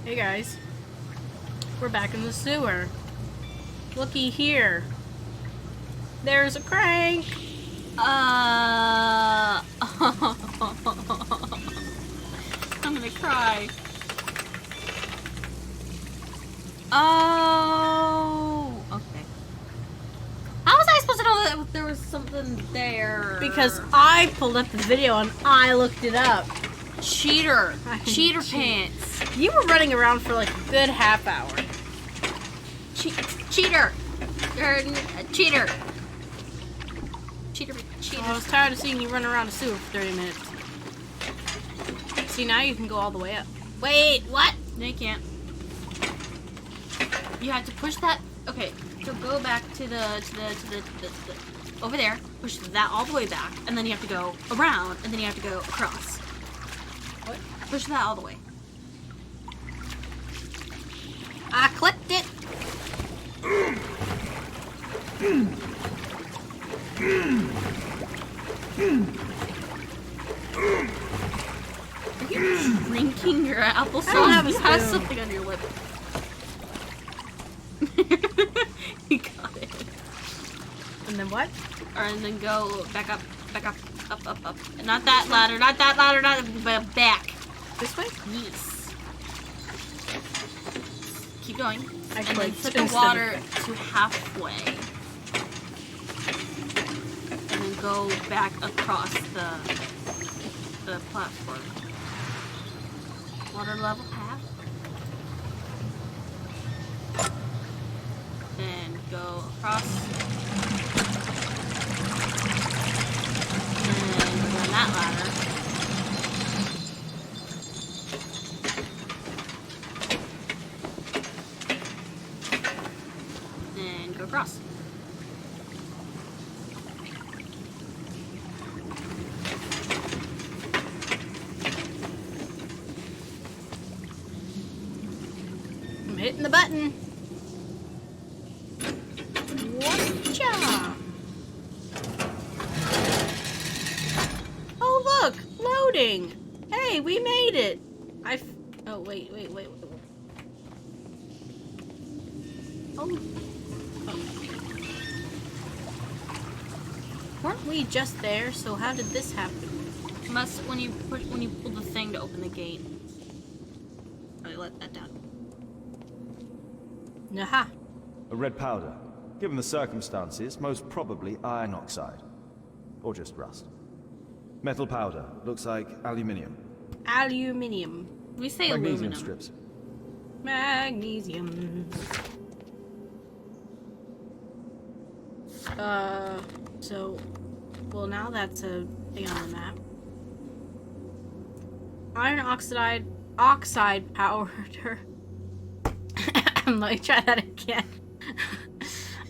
Hey guys, we're back in the sewer. Looky here. There's a crank. I'm gonna cry. Oh, okay. How was I supposed to know that there was something there? Because I pulled up the video and I looked it up. Cheater. Cheater pants. You were running around for like a good half hour. Cheater. You're a cheater. Cheater. I was tired of seeing you run around the sewer for 30 minutes. See, now you can go all the way up. Wait, what? No, you can't. You have to push that. Okay, so go back to the over there. Push that all the way back, and then you have to go around, and then you have to go across. What? Push that all the way. I clicked it. Are you drinking your applesauce? I don't have a You have spoon. something on your lip. You got it. And then what? And then go back up, up. Not that ladder, but back. This way? Yes. Keep going. I And then clicked put the instead water of to halfway. And then go back across the platform. Water level half. Then go across. And go down that ladder. And go across. I'm hitting the button. Watcha! Oh look, loading. Hey, we made it. Oh wait. Oh. Weren't we just there? So how did this happen? Must when you pull the thing to open the gate. Oh, you let that down. Aha. A red powder. Given the circumstances, most probably iron oxide. Or just rust. Metal powder. Looks like aluminium. Aluminium. We say Magnesium aluminum. strips. Magnesium. So, well, now that's a thing on the map. Iron oxide powder. Let me try that again.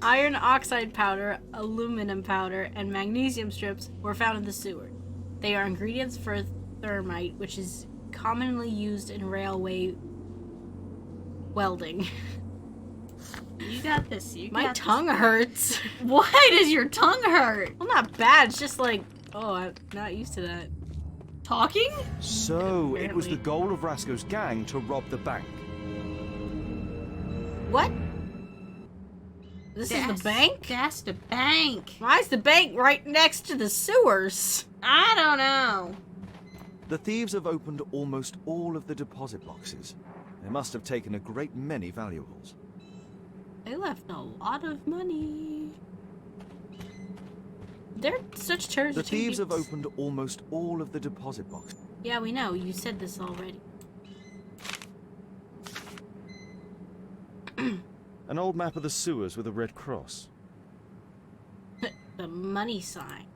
Iron oxide powder, aluminum powder, and magnesium strips were found in the sewer. They are ingredients for thermite, which is commonly used in railway welding. You got this. My tongue hurts. Why does your tongue hurt? Well, not bad. It's just like, oh, I'm not used to that. Talking? So, it was Apparently. the goal of Rasco's gang to rob the bank. What? This is the bank? That's the bank. Why is the bank right next to the sewers? I don't know. The thieves have opened almost all of the deposit boxes. They must have taken a great many valuables. They left a lot of money. They're such turds. The thieves have opened almost all of the deposit boxes. Yeah, we know. You said this already. An old map of the sewers with a red cross. The money sign.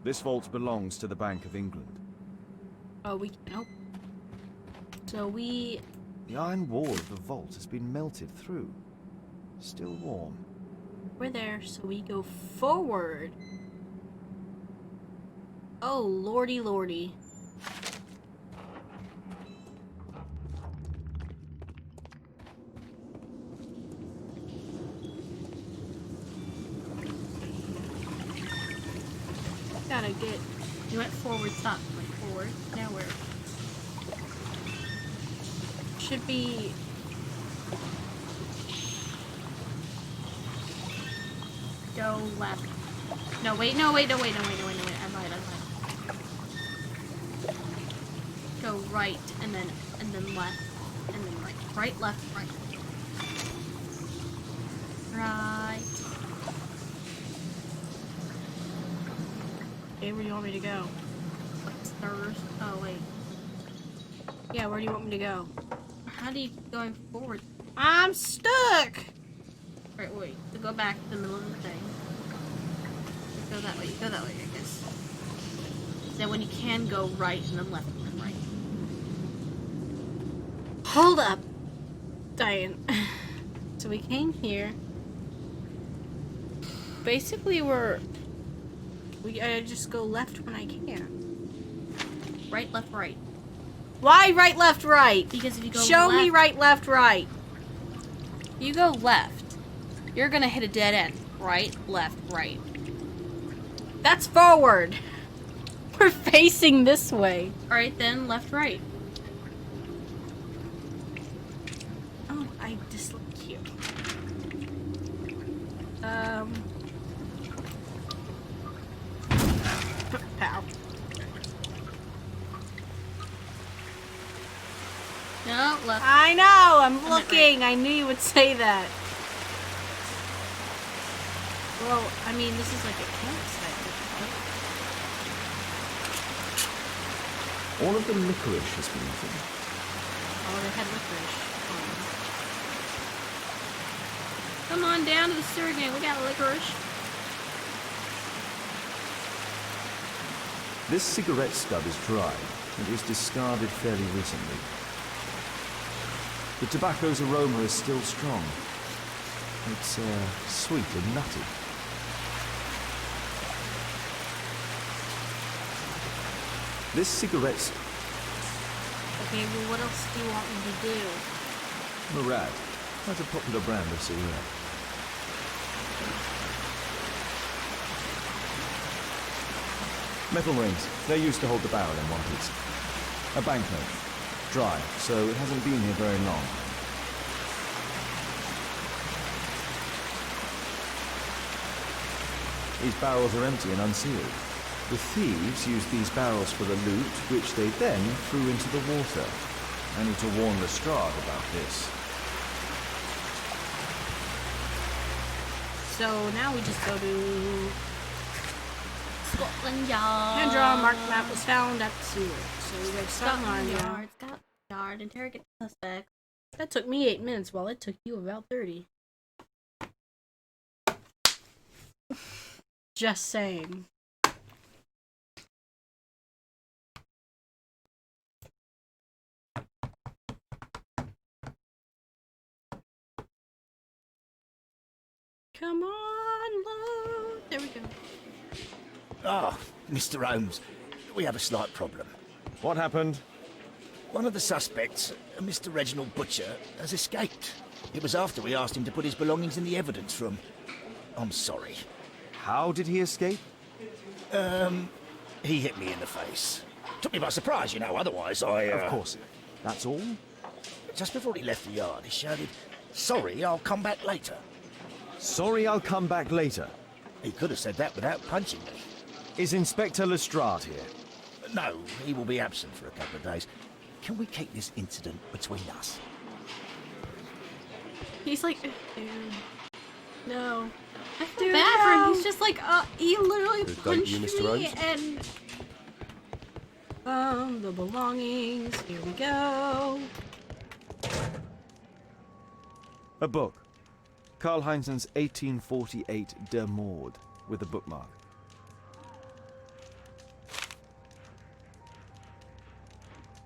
This vault belongs to the Bank of England. Oh, nope. So we... The iron wall of the vault has been melted through. Still warm. We're there, so we go forward. Oh, lordy lordy. Gotta get You went forward, stop. You went forward. Now where? Should be... Go left. No, wait, no, wait, no, wait, no, wait, no, wait, no, wait. I lied. Go right, and then left, and then right. Right, left, right. Right. Okay, where do you want me to go? Stars. Oh, wait. Yeah, where do you want me to go? How do you go forward? I'm stuck! Right, wait. So go back to the middle of the thing. Go that way, I guess. Then when you can go right, and then left, and then right. Hold up! Diane. So we came here. Basically, I just go left when I can. Right, left, right. Why right, left, right? Because if you go Show left, me right, left, right. you go left, you're gonna hit a dead end. Right, left, right. That's forward. We're facing this way. Alright, then left, right. Oh, I dislike you. Pow. No, left. I know, I'm went looking. I knew you would say that. Well, I mean, this is like a campsite. All of the licorice has been eaten. Oh, they had licorice. Come on down to the sewer gang. We got licorice. This cigarette stub is dry and was discarded fairly recently. The tobacco's aroma is still strong. It's sweet and nutty. This cigarette's Okay, well, what else do you want me to do? Murad. That's a popular brand of cigarette. Metal rings. They're used to hold the barrel in one piece. A banknote. Dry, so it hasn't been here very long. These barrels are empty and unsealed. The thieves used these barrels for the loot, which they then threw into the water. I need to warn Lestrade about this. So now we just go to Scotland Yard. Hand-drawn marked map was found at the sewer. So we go to Scotland Scotland Yard. Yard. Scotland Yard. Interrogate the suspect. That took me 8 minutes, while it took you about 30. Just saying. Come on, load. There we go. Ah, Mr. Holmes, we have a slight problem. What happened? One of the suspects, Mr. Reginald Butcher, has escaped. It was after we asked him to put his belongings in the evidence room. I'm sorry. How did he escape? He hit me in the face. Took me by surprise, you know, otherwise I... Of course. That's all? Just before he left the yard, he shouted, "Sorry, I'll come back later." Sorry, I'll come back later. He could have said that without punching me. Is Inspector Lestrade here? No, he will be absent for a couple of days. Can we keep this incident between us? He's like, dude. No. I feel bad for him. He's just like, he literally Don't punched you, Mr. me Holmes? and... The belongings. Here we go. A book. Karl Heinzen's 1848 Der Mord, with a bookmark.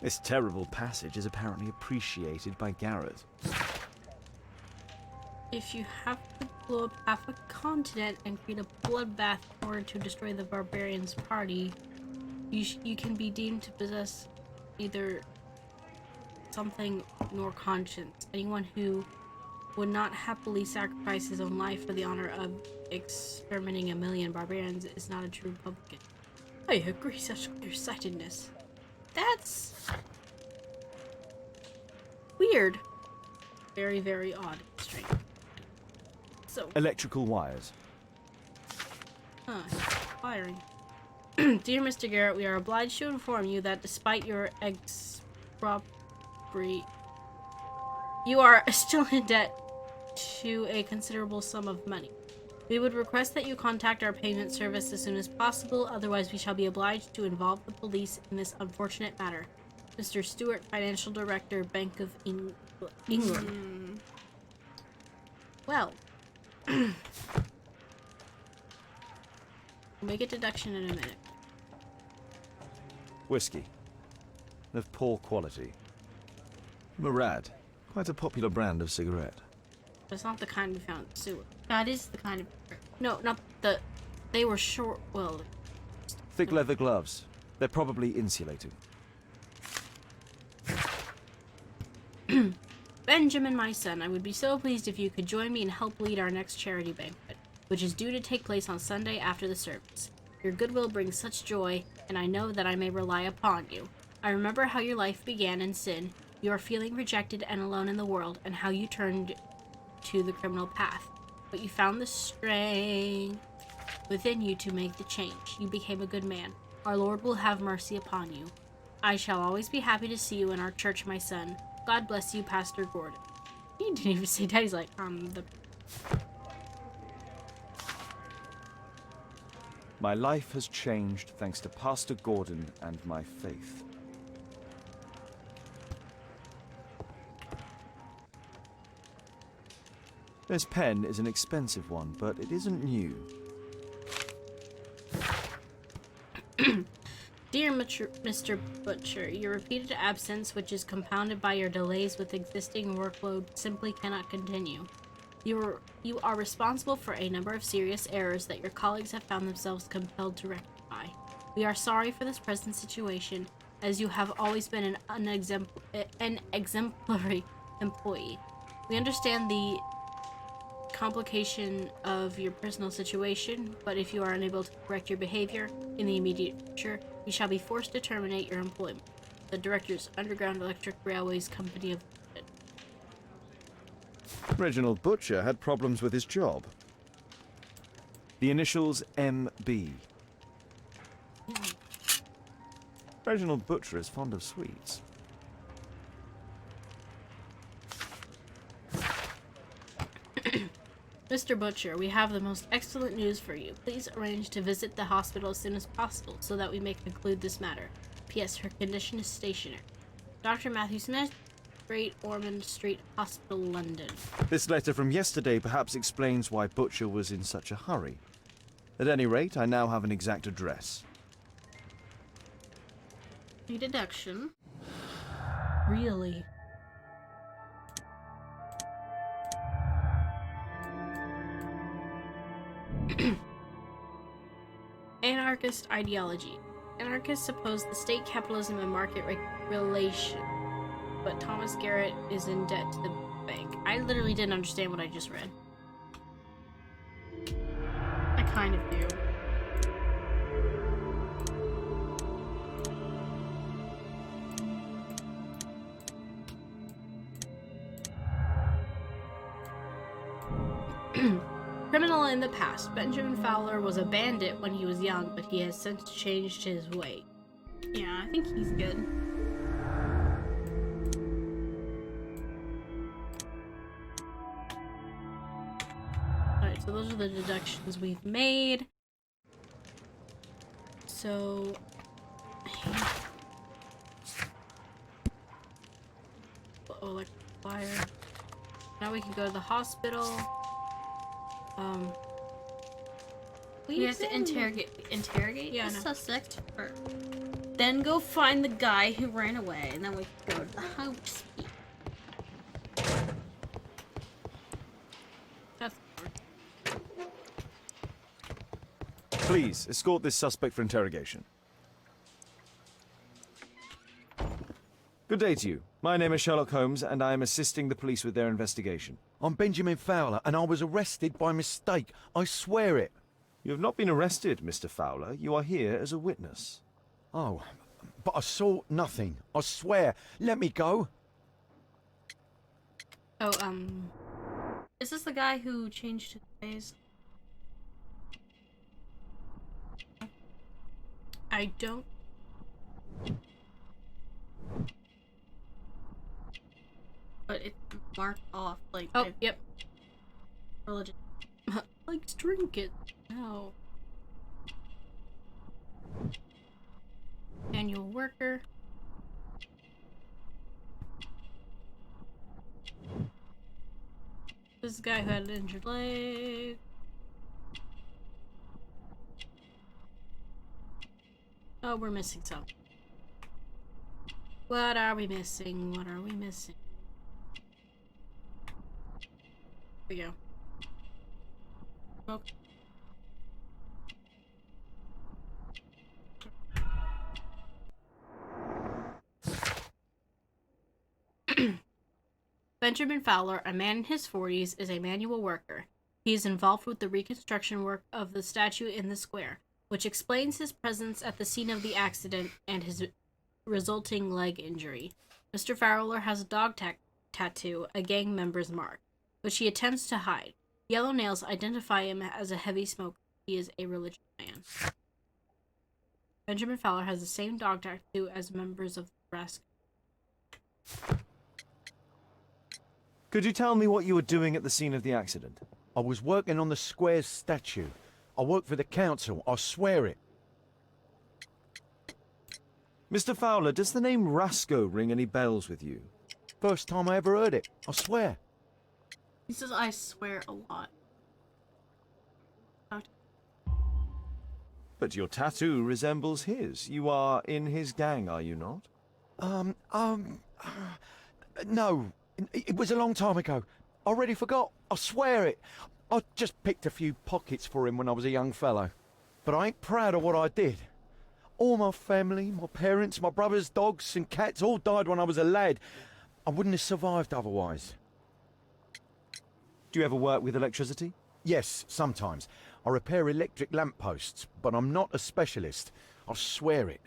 This terrible passage is apparently appreciated by Garrett. If you have to blow up half a continent and create a bloodbath in order to destroy the barbarians' party, you can be deemed to possess neither something nor conscience. Anyone who would not happily sacrifice his own life for the honor of exterminating 1 million barbarians is not a true Republican. I agree, such clear-sightedness. That's weird. Very, very odd and strange. So, Electrical wires. firing. Dear Mr. Garrett, we are obliged to inform you that despite your you are still in debt to a considerable sum of money. We would request that you contact our payment service as soon as possible, otherwise we shall be obliged to involve the police in this unfortunate matter. Mr. Stewart, Financial Director, Bank of England. Well, we'll make a deduction in a minute. Whiskey. Of poor quality. Murad. Quite a popular brand of cigarette. But it's not the kind we found in the sewer. That is the kind of... No, not the... They were short... Well... Thick leather gloves. They're probably insulated. Benjamin, my son, I would be so pleased if you could join me and help lead our next charity banquet, which is due to take place on Sunday after the service. Your goodwill brings such joy, and I know that I may rely upon you. I remember how your life began in sin, you are feeling rejected and alone in the world, and how you turned to the criminal path. But you found the strength within you to make the change. You became a good man. Our Lord will have mercy upon you. I shall always be happy to see you in our church, my son. God bless you, Pastor Gordon. He didn't even say that. He's like, My life has changed thanks to Pastor Gordon and my faith. This pen is an expensive one, but it isn't new. Dear Mr. Butcher, your repeated absence, which is compounded by your delays with existing workload, simply cannot continue. You are responsible for a number of serious errors that your colleagues have found themselves compelled to rectify. We are sorry for this present situation, as you have always been an exemplary employee. We understand the complication of your personal situation, but if you are unable to correct your behavior in the immediate future, you shall be forced to terminate your employment. The Directors, Underground Electric Railways Company of London. Reginald Butcher had problems with his job. The initials MB. Reginald Butcher is fond of sweets. Mr. Butcher, we have the most excellent news for you. Please arrange to visit the hospital as soon as possible so that we may conclude this matter. P.S. Her condition is stationary. Dr. Matthew Smith, Great Ormond Street Hospital, London. This letter from yesterday perhaps explains why Butcher was in such a hurry. At any rate, I now have an exact address. A deduction. Really? Anarchist ideology. Anarchists oppose the state capitalism and market regulation, but Thomas Garrett is in debt to the bank. I literally didn't understand what I just read. I kind of do. Criminal in the past. Benjamin Fowler was a bandit when he was young, but he has since changed his way. Yeah, I think he's good. Alright, so those are the deductions we've made. So... Uh-oh, electric wire. Now we can go to the hospital. We have to interrogate Yeah, the I know. suspect first. Then go find the guy who ran away, and then we can go to the house. That's Please, escort this suspect for interrogation. Good day to you. My name is Sherlock Holmes, and I am assisting the police with their investigation. I'm Benjamin Fowler, and I was arrested by mistake. I swear it. You have not been arrested, Mr. Fowler. You are here as a witness. Oh, but I saw nothing. I swear. Let me go. Oh, Is this the guy who changed his ways? I don't. But it's marked off like Oh, yep. religion. Likes drink it. No. Annual worker. This is the guy who had an injured leg. Oh, we're missing something. What are we missing? What are we missing? Here we go. Okay. Benjamin Fowler, a man in his 40s, is a manual worker. He is involved with the reconstruction work of the statue in the square, which explains his presence at the scene of the accident and his resulting leg injury. Mr. Fowler has a dog tattoo, a gang member's mark, which he attempts to hide. Yellow nails identify him as a heavy smoker. He is a religious man. Benjamin Fowler has the same dog tattoo as members of the rescue. Could you tell me what you were doing at the scene of the accident? I was working on the square's statue. I work for the council. I swear it. Mr. Fowler, does the name Rasco ring any bells with you? First time I ever heard it. I swear. He says, I swear a lot. But your tattoo resembles his. You are in his gang, are you not? No. It was a long time ago. I already forgot. I swear it. I just picked a few pockets for him when I was a young fellow. But I ain't proud of what I did. All my family, my parents, my brothers, dogs and cats all died when I was a lad. I wouldn't have survived otherwise. Do you ever work with electricity? Yes, sometimes. I repair electric lampposts, but I'm not a specialist. I swear it.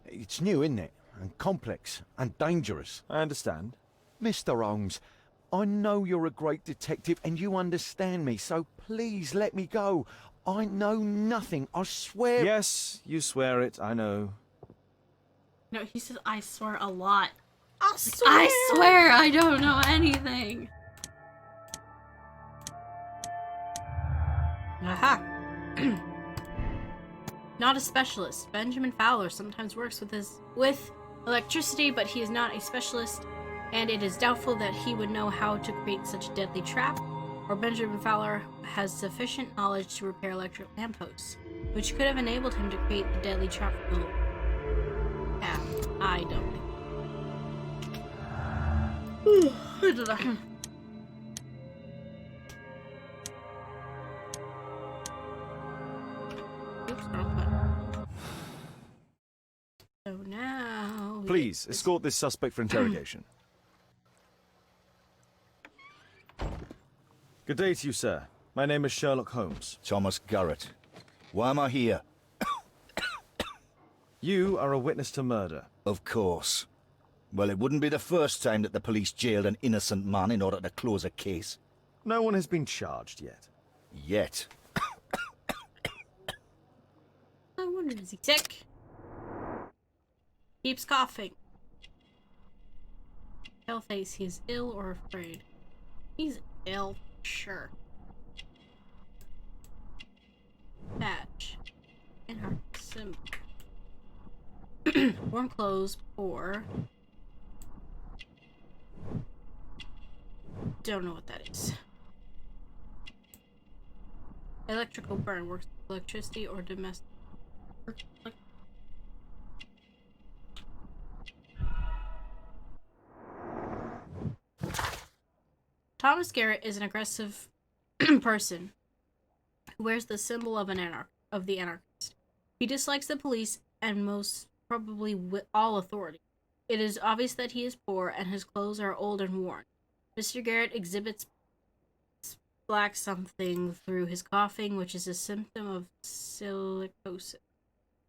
It's new, isn't it? And complex and dangerous. I understand. Mr. Holmes, I know you're a great detective and you understand me, so please let me go. I know nothing, I swear. Yes, you swear it, I know. No, he says, I swear a lot. I I swear I don't know anything. Aha! Not a specialist. Benjamin Fowler sometimes works with electricity, but he is not a specialist, and it is doubtful that he would know how to create such a deadly trap, or Benjamin Fowler has sufficient knowledge to repair electric lampposts, which could have enabled him to create the deadly trap for the... Yeah, I don't think. Oops, wrong button. So now... Please, escort this suspect for interrogation. Good day to you, sir. My name is Sherlock Holmes. Thomas Garrett. Why am I here? You are a witness to murder. Of course. Well, it wouldn't be the first time that the police jailed an innocent man in order to close a case. No one has been charged yet. Yet. I wonder, is he sick? Keeps coughing. Pale face, he is ill or afraid. He's ill, sure. Badge. And her symbol. Warm clothes, poor. Don't know what that is. Electrical burn works with electricity or domestic. Thomas Garrett is an aggressive person who wears the symbol of the anarchist. He dislikes the police and most probably all authority. It is obvious that he is poor and his clothes are old and worn. Mr. Garrett exhibits black something through his coughing, which is a symptom of silicosis.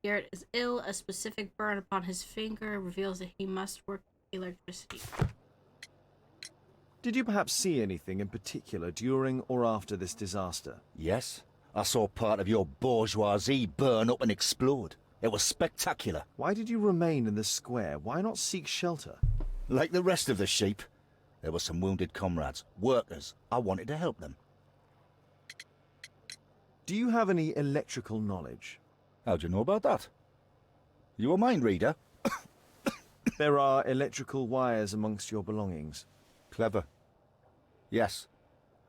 Garrett is ill. A specific burn upon his finger reveals that he must work with electricity. Did you perhaps see anything in particular during or after this disaster? Yes, I saw part of your bourgeoisie burn up and explode. It was spectacular. Why did you remain in the square? Why not seek shelter? Like the rest of the sheep, there were some wounded comrades, workers. I wanted to help them. Do you have any electrical knowledge? How'd you know about that? You a mind reader? There are electrical wires amongst your belongings. Clever. Yes,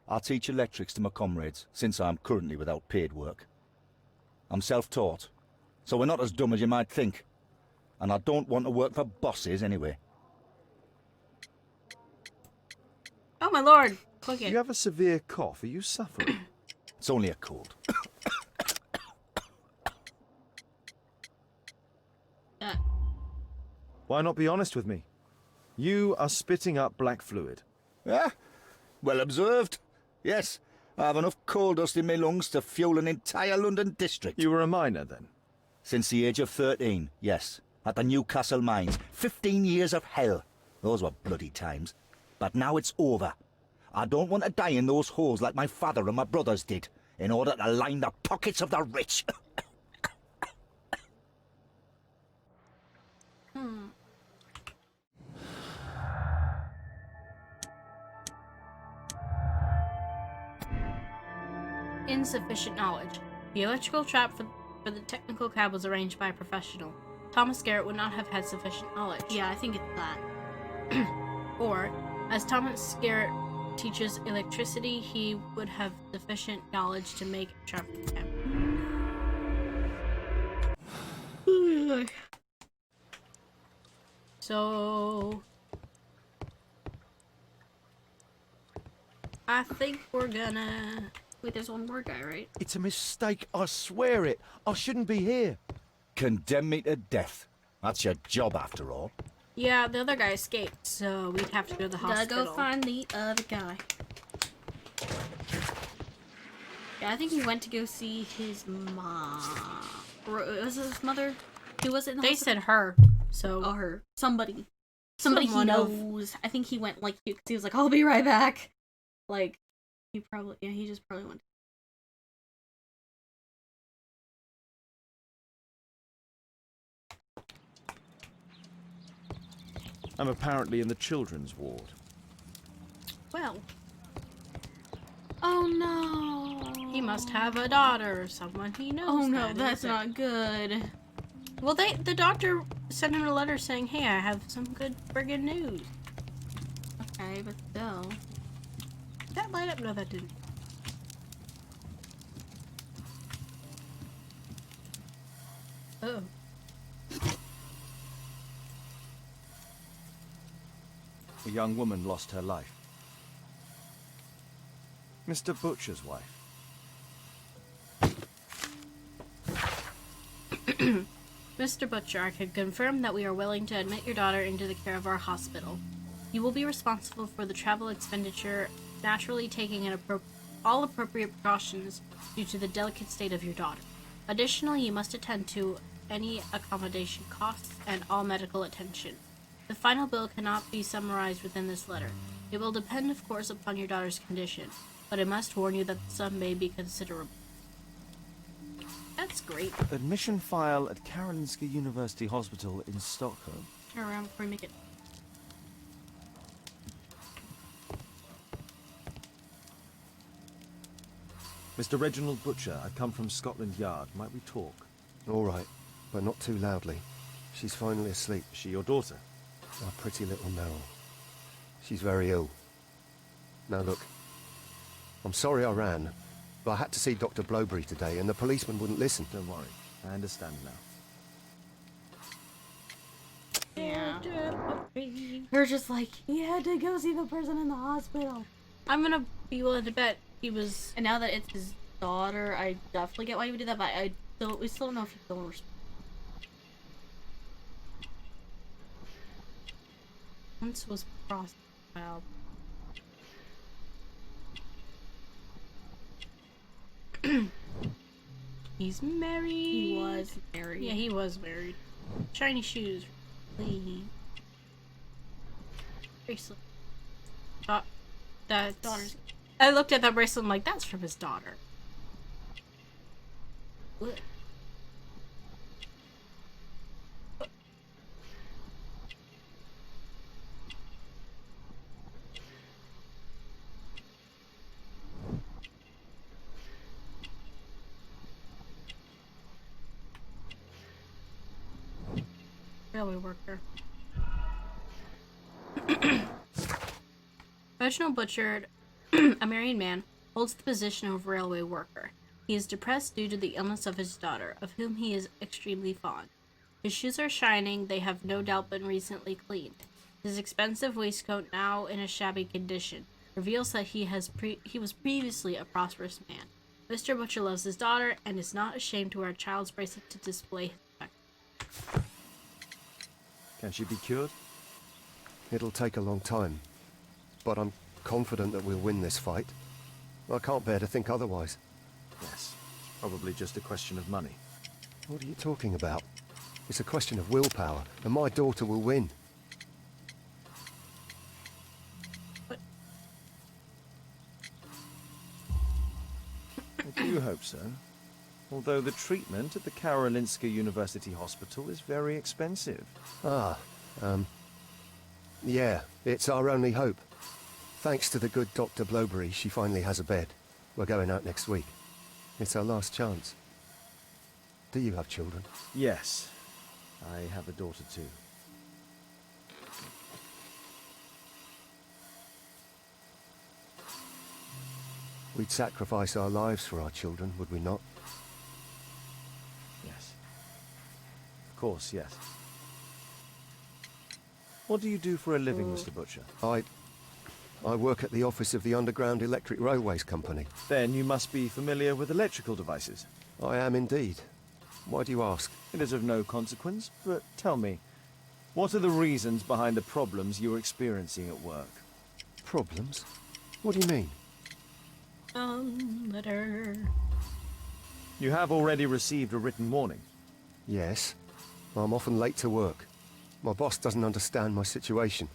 I teach electrics to my comrades, since I'm currently without paid work. I'm self-taught, so we're not as dumb as you might think. And I don't want to work for bosses anyway. Oh my lord! Click it. You have a severe cough. Are you suffering? It's only a cold. Why not be honest with me? You are spitting up black fluid. Ah, well observed. Yes, I have enough coal dust in my lungs to fuel an entire London district. You were a miner then? Since the age of 13, yes. At the Newcastle mines. 15 years of hell. Those were bloody times. But now it's over. I don't want to die in those holes like my father and my brothers did, in order to line the pockets of the rich. Insufficient knowledge. The electrical trap for the technical cab was arranged by a professional. Thomas Garrett would not have had sufficient knowledge. Yeah, I think it's that. Or, as Thomas Garrett teaches electricity, he would have sufficient knowledge to make a traffic jam. So, I think we're gonna... Wait, there's one more guy, right? It's a mistake, I swear it. I shouldn't be here. Condemn me to death. That's your job, after all. Yeah, the other guy escaped, so we'd have to go to the hospital. Gotta go find the other guy. Yeah, I think he went to go see his mom. Or was it his mother? Who was it in the They hospital? said her, so... Oh, her. Somebody he Someone of- knows. I think he went, like, because he was like, I'll be right back. Like, he probably, yeah, he just probably went. I'm apparently in the children's ward. Well. Oh no. He must have a daughter or someone he knows. Oh no, that that's isn't. not good. Well, the doctor sent him a letter saying, hey, I have some good friggin' news. Okay, but still. Did that light up? No, that didn't. Oh. A young woman lost her life. Mr. Butcher's wife. Mr. Butcher, I can confirm that we are willing to admit your daughter into the care of our hospital. You will be responsible for the travel expenditure, naturally taking all appropriate precautions due to the delicate state of your daughter. Additionally, you must attend to any accommodation costs and all medical attention. The final bill cannot be summarized within this letter. It will depend, of course, upon your daughter's condition, but I must warn you that the sum may be considerable. That's great. Admission file at Karolinska University Hospital in Stockholm. Turn around before we make it. Mr. Reginald Butcher, I come from Scotland Yard. Might we talk? All right, but not too loudly. She's finally asleep. Is she your daughter? Our pretty little Meryl. She's very ill. Now look, I'm sorry I ran, but I had to see Dr. Blowberry today, and the policeman wouldn't listen. Don't worry. I understand now. Yeah. They're just like, he had to go see the person in the hospital. I'm gonna be willing to bet he was... And now that it's his daughter, I definitely get why he would do that, but we still don't know if he's still responsible. Once was crossed. Wow. He's married. He was married. Yeah, he was married. Shiny shoes. Clean. Bracelet. That's Daughter's. I looked at that bracelet and I'm like, that's from his daughter. Look. Railway worker. Reginald Butchard, a married man, holds the position of railway worker. He is depressed due to the illness of his daughter, of whom he is extremely fond. His shoes are shining, they have no doubt been recently cleaned. His expensive waistcoat, now in a shabby condition, reveals that he was previously a prosperous man. Mr. Butcher loves his daughter and is not ashamed to wear a child's bracelet to display his affection. Can she be cured? It'll take a long time, but I'm confident that we'll win this fight. I can't bear to think otherwise. Yes. Probably just a question of money. What are you talking about? It's a question of willpower, and my daughter will win. I do hope so. Although the treatment at the Karolinska University Hospital is very expensive. Yeah, it's our only hope. Thanks to the good Dr. Blowberry, she finally has a bed. We're going out next week. It's our last chance. Do you have children? Yes. I have a daughter too. We'd sacrifice our lives for our children, would we not? Yes. Of course, yes. What do you do for a living, Mr. Butcher? I work at the office of the Underground Electric Railways Company. Then you must be familiar with electrical devices. I am indeed. Why do you ask? It is of no consequence, but tell me, what are the reasons behind the problems you're experiencing at work? Problems? What do you mean? Letter. You have already received a written warning. Yes. I'm often late to work. My boss doesn't understand my situation.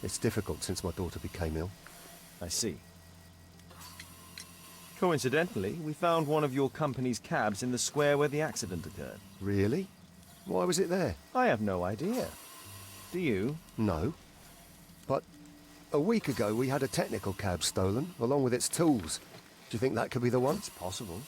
It's difficult since my daughter became ill. I see. Coincidentally, we found one of your company's cabs in the square where the accident occurred. Really? Why was it there? I have no idea. Do you? No. But a week ago we had a technical cab stolen, along with its tools. Do you think that could be the one? It's possible.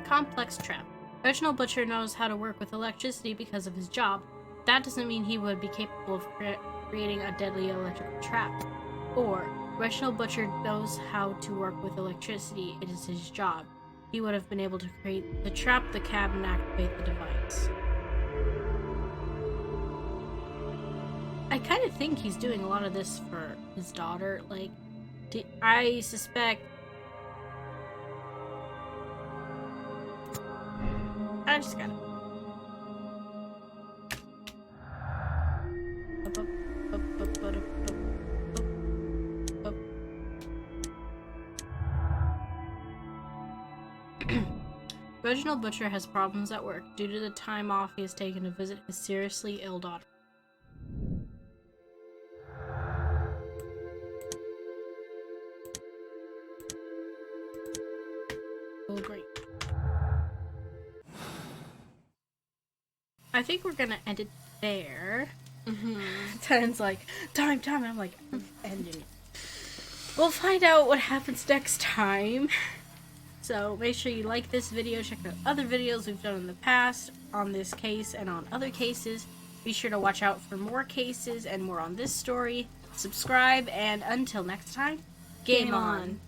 Complex trap. Reginald Butcher knows how to work with electricity because of his job. That doesn't mean he would be capable of creating a deadly electrical trap. Or, Reginald Butcher knows how to work with electricity. It is his job. He would have been able to create the trap, the cab, and activate the device. I kind of think he's doing a lot of this for his daughter. Like, I suspect... I just gotta... Reginald Butcher has problems at work due to the time off he has taken to visit his seriously ill daughter. Oh, great. I think we're gonna end it there. Ten's like, time, and I'm like, I'm ending it. We'll find out what happens next time. So make sure you like this video, check out other videos we've done in the past on this case and on other cases. Be sure to watch out for more cases and more on this story. Subscribe, and until next time, game on.